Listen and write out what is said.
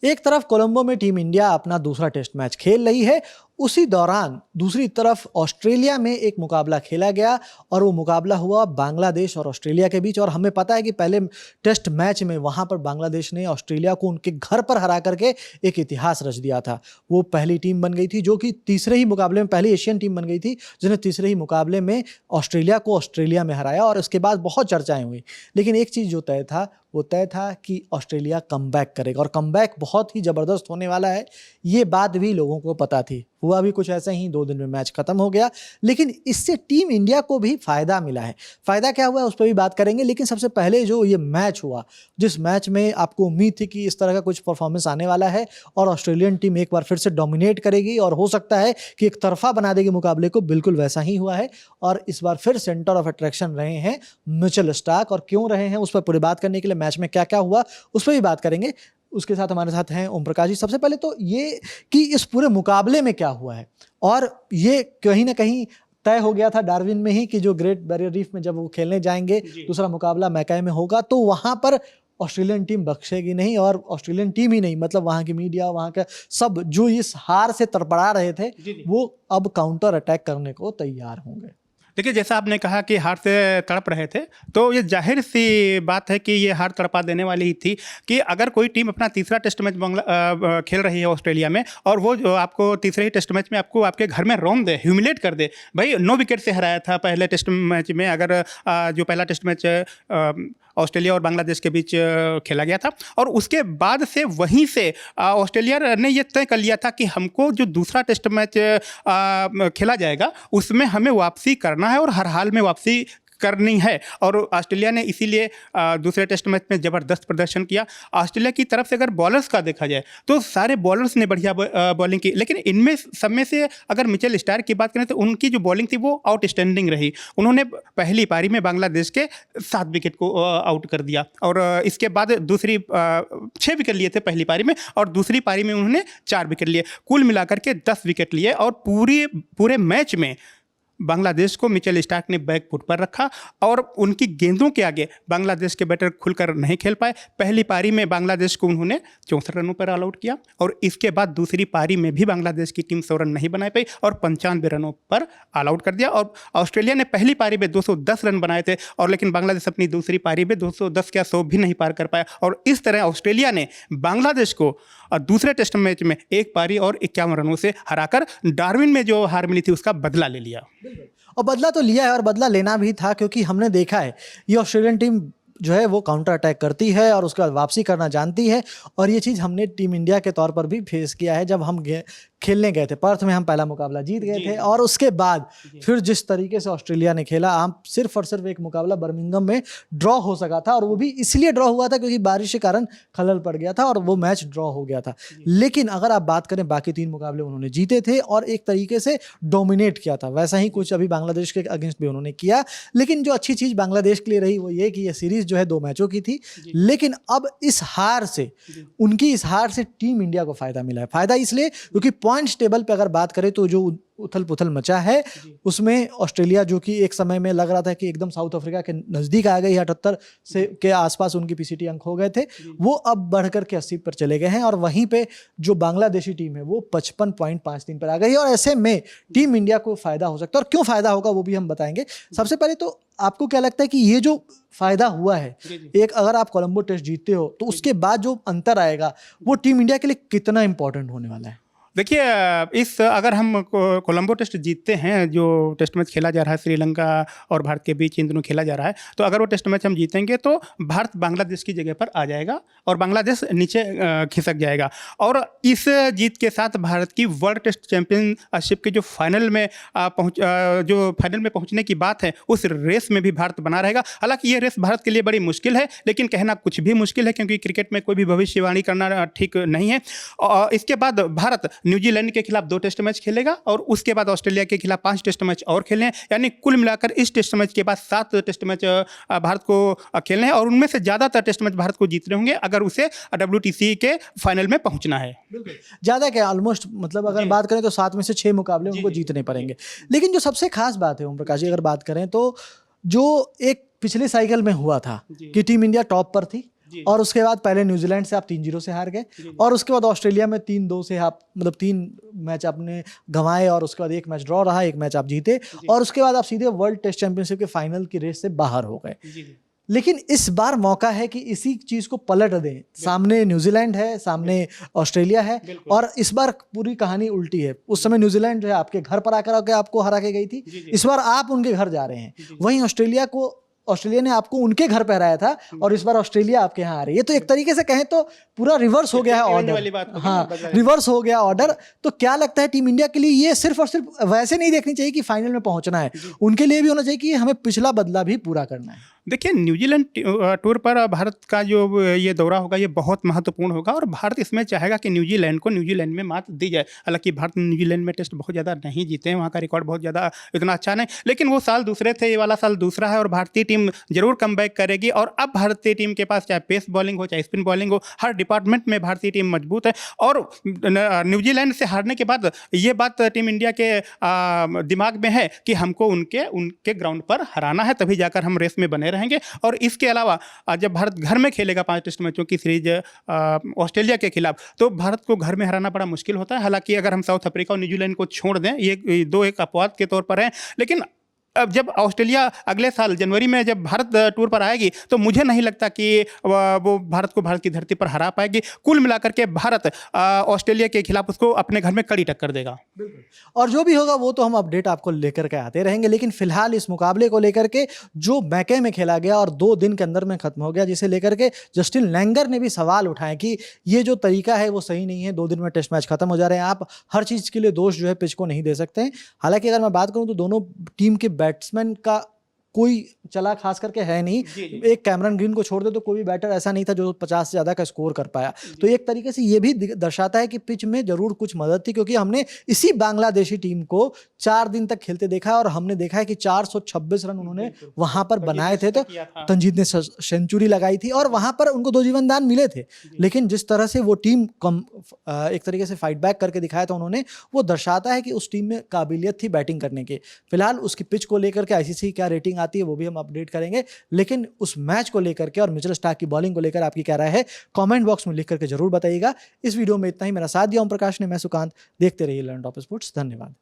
एक तरफ कोलंबो में टीम इंडिया अपना दूसरा टेस्ट मैच खेल रही है, उसी दौरान दूसरी तरफ ऑस्ट्रेलिया में एक मुकाबला खेला गया और वो मुकाबला हुआ बांग्लादेश और ऑस्ट्रेलिया के बीच। और हमें पता है कि पहले टेस्ट मैच में वहाँ पर बांग्लादेश ने ऑस्ट्रेलिया को उनके घर पर हरा करके एक इतिहास रच दिया था। वो पहली टीम बन गई थी जो कि तीसरे ही मुकाबले में, पहली एशियन टीम बन गई थी जिन्हें तीसरे ही मुकाबले में ऑस्ट्रेलिया को ऑस्ट्रेलिया में हराया और उसके बाद बहुत चर्चाएं हुई। लेकिन एक चीज़ जो तय था वो तय था कि ऑस्ट्रेलिया कमबैक करेगा और कमबैक बहुत ही ज़बरदस्त होने वाला है, ये बात भी लोगों को पता थी। हुआ भी कुछ ऐसा ही, 2 दिन में मैच खत्म हो गया। लेकिन इससे टीम इंडिया को भी फ़ायदा मिला है। फ़ायदा क्या हुआ है उस पर भी बात करेंगे। लेकिन सबसे पहले जो ये मैच हुआ, जिस मैच में आपको उम्मीद थी कि इस तरह का कुछ परफॉर्मेंस आने वाला है और ऑस्ट्रेलियन टीम एक बार फिर से डोमिनेट करेगी और हो सकता है कि एक तरफा बना देगी मुकाबले को, बिल्कुल वैसा ही हुआ है। और इस बार फिर सेंटर ऑफ अट्रैक्शन रहे हैं मिचेल स्टार्क। और क्यों रहे हैं उस पर पूरी बात करने के लिए, मैच में क्या क्या हुआ उस पर भी बात करेंगे। उसके साथ हमारे साथ हैं ओम प्रकाश जी। सबसे पहले तो ये कि इस पूरे मुकाबले में क्या हुआ है, और ये कहीं ना कहीं तय हो गया था डार्विन में ही कि जो ग्रेट बैरियर रीफ में जब वो खेलने जाएंगे, दूसरा मुकाबला मैकाई में होगा, तो वहां पर ऑस्ट्रेलियन टीम बख्शेगी नहीं। और ऑस्ट्रेलियन टीम ही नहीं, मतलब वहां की मीडिया, वहां का सब जो इस हार से तड़पड़ा रहे थे, वो अब काउंटर अटैक करने को तैयार होंगे। देखिए, जैसा आपने कहा कि हार से तड़प रहे थे, तो ये जाहिर सी बात है कि ये हार तड़पा देने वाली ही थी कि अगर कोई टीम अपना तीसरा टेस्ट मैच खेल रही है ऑस्ट्रेलिया में और वो जो आपको तीसरे ही टेस्ट मैच में आपको आपके घर में रौंद दे, ह्यूमिलेट कर दे। भाई 9 विकेट से हराया था पहले टेस्ट मैच में, अगर जो पहला टेस्ट मैच ऑस्ट्रेलिया और बांग्लादेश के बीच खेला गया था, और उसके बाद से वहीं से ऑस्ट्रेलिया ने ये तय कर लिया था कि हमको जो दूसरा टेस्ट मैच खेला जाएगा उसमें हमें वापसी करना है और हर हाल में वापसी करनी है। और ऑस्ट्रेलिया ने इसीलिए दूसरे टेस्ट मैच में ज़बरदस्त प्रदर्शन किया। ऑस्ट्रेलिया की तरफ से अगर बॉलर्स का देखा जाए तो सारे बॉलर्स ने बढ़िया बॉलिंग की, लेकिन इनमें सब में से अगर मिचेल स्टार्क की बात करें तो उनकी जो बॉलिंग थी वो आउटस्टैंडिंग रही। उन्होंने पहली पारी में बांग्लादेश के 7 विकेट को आउट कर दिया और इसके बाद 6 विकेट लिए थे पहली पारी में, और दूसरी पारी में उन्होंने 4 विकेट लिए, कुल मिलाकर के 10 विकेट लिए। और पूरे मैच में बांग्लादेश को मिचेल स्टार्क ने बैक फुट पर रखा और उनकी गेंदों के आगे बांग्लादेश के बैटर खुलकर नहीं खेल पाए। पहली पारी में बांग्लादेश को उन्होंने 64 रनों पर ऑल आउट किया और इसके बाद दूसरी पारी में भी बांग्लादेश की टीम 100 रन नहीं बना पाई और 95 रनों पर ऑल आउट कर दिया। और ऑस्ट्रेलिया ने पहली पारी में 210 रन बनाए थे, और लेकिन बांग्लादेश अपनी दूसरी पारी में 210 क्या 100 भी नहीं पार कर पाया। और इस तरह ऑस्ट्रेलिया ने बांग्लादेश को दूसरे टेस्ट मैच में 1 पारी और 51 रनों से हराकर डार्विन में जो हार मिली थी उसका बदला ले लिया। और बदला तो लिया है और बदला लेना भी था, क्योंकि हमने देखा है ये ऑस्ट्रेलियन टीम जो है वो काउंटर अटैक करती है और उसके बाद वापसी करना जानती है। और ये चीज़ हमने टीम इंडिया के तौर पर भी फेस किया है। जब हम खेलने गए थे पर्थ में, हम पहला मुकाबला जीत गए थे और उसके बाद फिर जिस तरीके से ऑस्ट्रेलिया ने खेला, हम सिर्फ और सिर्फ एक मुकाबला बर्मिंघम में ड्रॉ हो सका था, और वो भी इसलिए ड्रॉ हुआ था क्योंकि बारिश के कारण खलल पड़ गया था और वो मैच ड्रॉ हो गया था। लेकिन अगर आप बात करें, बाकी 3 मुकाबले उन्होंने जीते थे और एक तरीके से डोमिनेट किया था। वैसा ही कुछ अभी बांग्लादेश के अगेंस्ट भी उन्होंने किया। लेकिन जो अच्छी चीज़ बांग्लादेश के लिए रही वो ये कि ये सीरीज जो है 2 मैचों की थी। लेकिन अब इस हार से, उनकी इस हार से टीम इंडिया को फायदा मिला है। फायदा इसलिए क्योंकि पॉइंट्स टेबल पे अगर बात करें तो जो उथल पुथल मचा है उसमें ऑस्ट्रेलिया, जो कि एक समय में लग रहा था कि एकदम साउथ अफ्रीका के नज़दीक आ गई, 78 से के आसपास उनकी पीसीटी अंक हो गए थे, वो अब बढ़कर के 80 पर चले गए हैं। और वहीं पे जो बांग्लादेशी टीम है वो 55.53 पर आ गई है। और ऐसे में टीम इंडिया को फायदा हो सकता है, और क्यों फायदा होगा वो भी हम बताएंगे। सबसे पहले तो आपको क्या लगता है कि ये जो फायदा हुआ है, एक अगर आप कोलंबो टेस्ट जीतते हो तो उसके बाद जो अंतर आएगा वो टीम इंडिया के लिए कितना इंपॉर्टेंट होने वाला है? देखिए, अगर हम कोलंबो टेस्ट जीतते हैं, जो टेस्ट मैच खेला जा रहा है श्रीलंका और भारत के बीच इन दोनों खेला जा रहा है, तो अगर वो टेस्ट मैच हम जीतेंगे तो भारत बांग्लादेश की जगह पर आ जाएगा और बांग्लादेश नीचे खिसक जाएगा। और इस जीत के साथ भारत की वर्ल्ड टेस्ट चैंपियनशिप के जो फाइनल में पहुंचने की बात है, उस रेस में भी भारत बना रहेगा। हालांकि ये रेस भारत के लिए बड़ी मुश्किल है, लेकिन कहना कुछ भी मुश्किल है क्योंकि क्रिकेट में कोई भी भविष्यवाणी करना ठीक नहीं है। और इसके बाद भारत न्यूजीलैंड के खिलाफ 2 टेस्ट मैच खेलेगा और उसके बाद ऑस्ट्रेलिया के खिलाफ 5 टेस्ट मैच और खेलने हैं। यानी कुल मिलाकर इस टेस्ट मैच के बाद 7 टेस्ट मैच भारत को खेलने हैं, और उनमें से ज़्यादातर टेस्ट मैच भारत को जीतने होंगे अगर उसे WTC के फाइनल में पहुंचना है। ज़्यादा क्या, ऑलमोस्ट, मतलब अगर बात करें तो 7 में से 6 मुकाबले उनको जीतने पड़ेंगे। लेकिन जो सबसे खास बात है ओम प्रकाश जी, अगर बात करें तो जो एक पिछले साइकिल में हुआ था कि टीम इंडिया टॉप पर थी और उसके बाद पहले न्यूजीलैंड से आप 3-0 से हार गए, और उसके बाद ऑस्ट्रेलिया में 3-2 से आप मतलब 3 मैच आपने गंवाए, और उसके बाद एक मैच ड्रॉ रहा, एक मैच आप जीते, और उसके बाद आप सीधे वर्ल्ड टेस्ट चैंपियनशिप के फाइनल की रेस से बाहर हो गए। लेकिन इस बार मौका है कि इसी चीज को पलट दें। सामने न्यूजीलैंड है, सामने ऑस्ट्रेलिया है, और इस बार पूरी कहानी उल्टी है। उस समय न्यूजीलैंड जो है आपके घर पर आकर आपको हरा के गई थी, इस बार आप उनके घर जा रहे हैं। वहीं ऑस्ट्रेलिया ने आपको उनके घर पे हराया था, और इस बार ऑस्ट्रेलिया आपके यहाँ आ रही है। तो एक तरीके से कहें तो पूरा रिवर्स हो गया है ऑर्डर। हाँ, रिवर्स हो गया ऑर्डर। तो क्या लगता है टीम इंडिया के लिए ये सिर्फ और सिर्फ वैसे नहीं देखनी चाहिए कि फाइनल में पहुंचना है, उनके लिए भी होना चाहिए कि हमें पिछला बदला भी पूरा करना है। देखिए, न्यूजीलैंड टूर पर भारत का जो ये दौरा होगा ये बहुत महत्वपूर्ण होगा, और भारत इसमें चाहेगा कि न्यूजीलैंड में मात दी जाए। हालांकि भारत न्यूजीलैंड में टेस्ट बहुत ज़्यादा नहीं जीते हैं, वहाँ का रिकॉर्ड बहुत ज़्यादा इतना अच्छा नहीं, लेकिन वो साल दूसरे थे, ये वाला साल दूसरा है, और भारतीय टीम जरूर कमबैक करेगी। और अब भारतीय टीम के पास चाहे पेस बॉलिंग हो चाहे स्पिन बॉलिंग हो, हर डिपार्टमेंट में भारतीय टीम मजबूत है। और न्यूजीलैंड से हारने के बाद ये बात टीम इंडिया के दिमाग में है कि हमको उनके ग्राउंड पर हराना है, तभी जाकर हम रेस में बने रहेंगे। और इसके अलावा जब भारत घर में खेलेगा 5 टेस्ट मैचों की सीरीज ऑस्ट्रेलिया के खिलाफ, तो भारत को घर में हराना बड़ा मुश्किल होता है। हालांकि अगर हम साउथ अफ्रीका और न्यूजीलैंड को छोड़ दें, ये दो एक अपवाद के तौर पर हैं, लेकिन अब जब ऑस्ट्रेलिया अगले साल जनवरी में जब भारत टूर पर आएगी, तो मुझे नहीं लगता कि वो भारत को भारत की धरती पर हरा पाएगी। कुल मिलाकर के भारत ऑस्ट्रेलिया के खिलाफ उसको अपने घर में कड़ी टक्कर देगा। और जो भी होगा वो तो हम अपडेट आपको लेकर के आते रहेंगे, लेकिन फिलहाल इस मुकाबले को लेकर के जो मैके में खेला गया और 2 दिन के अंदर में खत्म हो गया, जिसे लेकर के जस्टिन लैंगर ने भी सवाल उठाए कि ये जो तरीका है वो सही नहीं है, 2 दिन में टेस्ट मैच खत्म हो जा रहे हैं, आप हर चीज़ के लिए दोष जो है पिच को नहीं दे सकते हैं। हालांकि अगर मैं बात करूं तो दोनों टीम के बैट्समैन का कोई चला खास करके है नहीं। एक कैमरन ग्रीन को छोड़ दे तो कोई भी बैटर ऐसा नहीं था जो 50 से ज़्यादा का स्कोर कर पाया। तो एक तरीके से ये भी दर्शाता है कि पिच में जरूर कुछ मदद थी, क्योंकि हमने इसी बांग्लादेशी टीम को 4 दिन तक खेलते देखा है, और हमने देखा है कि 426 रन उन्होंने वहां पर बनाए थे। तो तंजीद ने सेंचुरी लगाई थी और वहां पर उनको 2 जीवन दान मिले थे, लेकिन जिस तरह से वो टीम एक तरीके से फाइट बैक करके दिखाया था उन्होंने, वो दर्शाता है कि उस टीम में काबिलियत थी बैटिंग करने की। फिलहाल उसकी पिच को लेकर के आईसीसी क्या रेटिंग आती है वो भी हम अपडेट करेंगे, लेकिन उस मैच को लेकर के और मिचेल स्टार्क की बॉलिंग को लेकर आपकी क्या राय है कमेंट बॉक्स में लिख करके जरूर बताइएगा। इस वीडियो में इतना ही। मेरा साथ दिया ओम प्रकाश ने, मैं सुकांत। देखते रहिए लर्न टॉप स्पोर्ट्स। धन्यवाद।